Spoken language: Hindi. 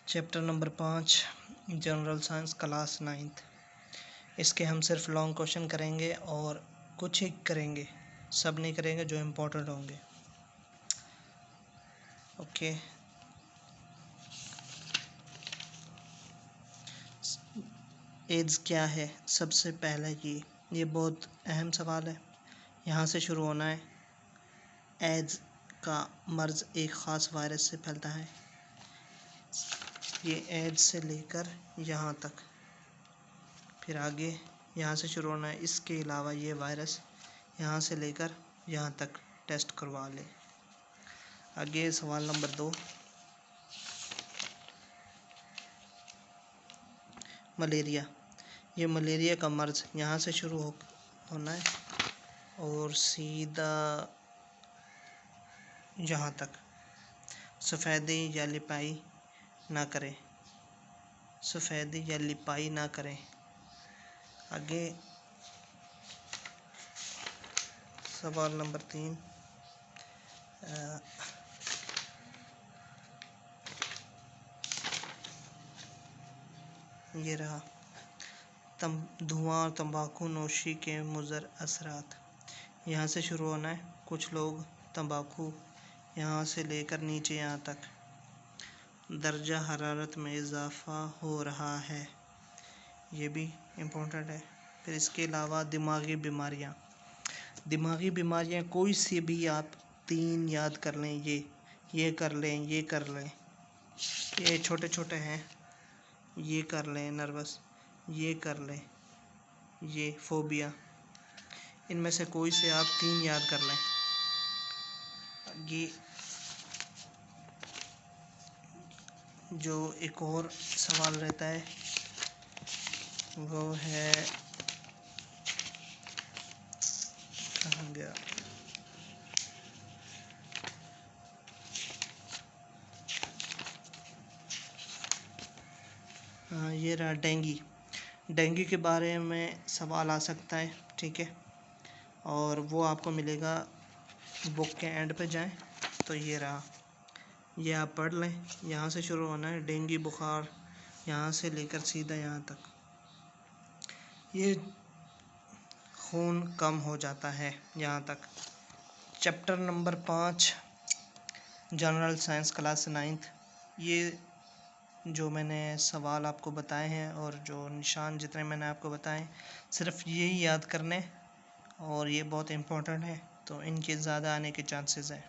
Chapter number 5 general science class 9th। इसके हम सिर्फ लॉन्ग क्वेश्चन करेंगे और कुछ ही करेंगे, सब नहीं करेंगे जो इम्पोर्टेंट होंगे। ओके, एड्स क्या है? सबसे पहले ये बहुत अहम सवाल है, यहाँ से शुरू होना है। एड्स का मर्ज एक ख़ास वायरस से फैलता है। ये एड्स से लेकर यहाँ तक, फिर आगे यहाँ से शुरू होना है। इसके अलावा ये वायरस यहाँ से लेकर यहाँ तक टेस्ट करवा ले। आगे सवाल नंबर 2, मलेरिया। ये मलेरिया का मर्ज यहाँ से शुरू होना है और सीधा यहाँ तक। सफ़ेदी या लिपाई ना करें, सफ़ेदी या लिपाई ना करें। आगे सवाल नंबर 3, ये रहा धुआं और तंबाकू नोशी के मुज़र असरात। यहाँ से शुरू होना है। कुछ लोग तंबाकू यहाँ से लेकर नीचे यहाँ तक। दर्जा हरारत में इजाफ़ा हो रहा है, ये भी इम्पोर्टेंट है। फिर इसके अलावा दिमागी बीमारियाँ। दिमागी बीमारियाँ कोई सी भी आप 3 याद कर लें, ये कर लें, ये कर लें। ये छोटे छोटे हैं, ये कर लें। नर्वस, ये कर लें। ये फोबिया, इनमें से कोई से आप 3 याद कर लें। ये जो एक और सवाल रहता है वो है, कहाँ गया? हाँ, ये रहा डेंगू। डेंगू के बारे में सवाल आ सकता है, ठीक है, और वो आपको मिलेगा बुक के एंड पे जाएं तो ये रहा, ये आप पढ़ लें। यहाँ से शुरू होना है, डेंगू बुखार यहाँ से लेकर सीधा यहाँ तक। ये खून कम हो जाता है यहाँ तक। Chapter number 5 general science class 9th। ये जो मैंने सवाल आपको बताए हैं और जो निशान जितने मैंने आपको बताए, सिर्फ यही याद करने, और ये बहुत इम्पोर्टेंट है, तो इनके ज़्यादा आने के चांसेस हैं।